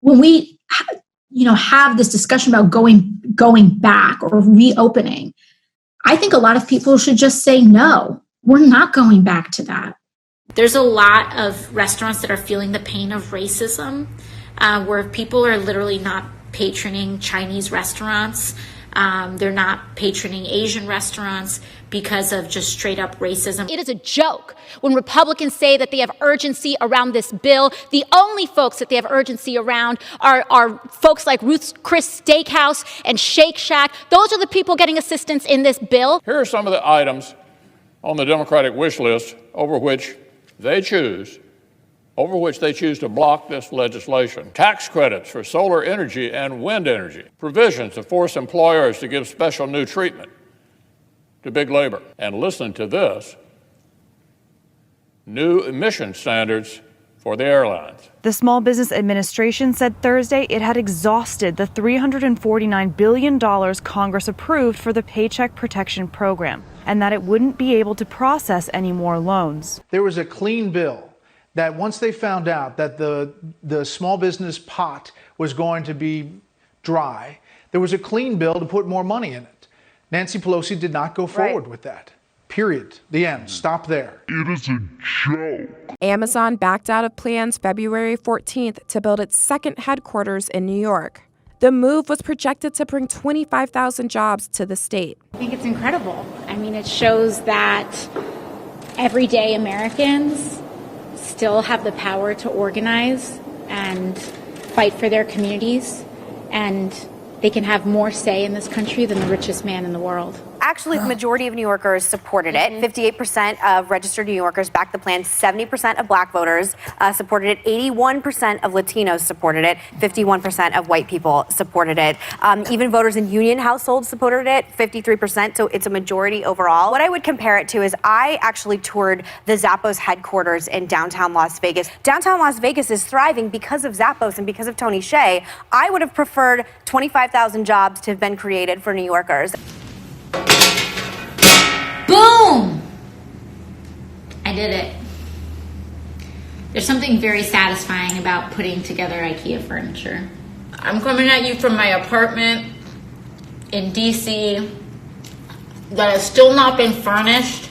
when we, have this discussion about going back or reopening, I think a lot of people should just say, no, we're not going back to that. There's a lot of restaurants that are feeling the pain of racism, where people are literally not patroning Chinese restaurants. They're not patroning Asian restaurants because of just straight up racism. It is a joke when Republicans say that they have urgency around this bill. The only folks that they have urgency around are folks like Ruth's Chris Steakhouse and Shake Shack. Those are the people getting assistance in this bill. Here are some of the items on the Democratic wish list over which they choose to block this legislation. Tax credits for solar energy and wind energy. Provisions to force employers to give special new treatment to big labor. And listen to this, new emission standards for the airlines. The Small Business Administration said Thursday it had exhausted the $349 billion Congress approved for the Paycheck Protection Program, and that it wouldn't be able to process any more loans. There was a clean bill that once they found out that the small business pot was going to be dry, there was a clean bill to put more money in it. Nancy Pelosi did not go forward with that. Period. The end. Stop there. It is a joke. Amazon backed out of plans February 14th to build its second headquarters in New York. The move was projected to bring 25,000 jobs to the state. I think it's incredible. I mean, it shows that everyday Americans still have the power to organize and fight for their communities, and they can have more say in this country than the richest man in the world. Actually, the majority of New Yorkers supported it. 58% of registered New Yorkers backed the plan. 70% of black voters supported it. 81% of Latinos supported it. 51% of white people supported it. Even voters in union households supported it, 53%. So it's a majority overall. What I would compare it to is I actually toured the Zappos headquarters in downtown Las Vegas. Downtown Las Vegas is thriving because of Zappos and because of Tony Hsieh. I would have preferred 25,000 jobs to have been created for New Yorkers. Boom! I did it. There's something very satisfying about putting together IKEA furniture. I'm coming at you from my apartment in DC that has still not been furnished.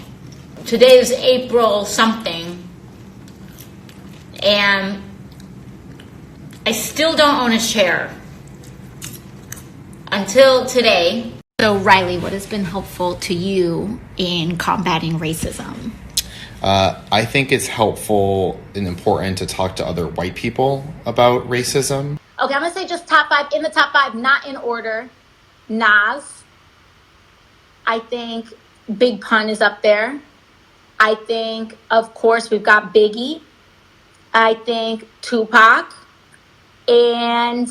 Today is April something, and I still don't own a chair. Until today. So, Riley, what has been helpful to you in combating racism? I think it's helpful and important to talk to other white people about racism. Okay, I'm going to say just top five. In the top five, not in order. Nas. I think Big Pun is up there. I think, of course, we've got Biggie. I think Tupac. And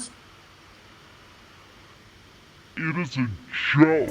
it is a joke.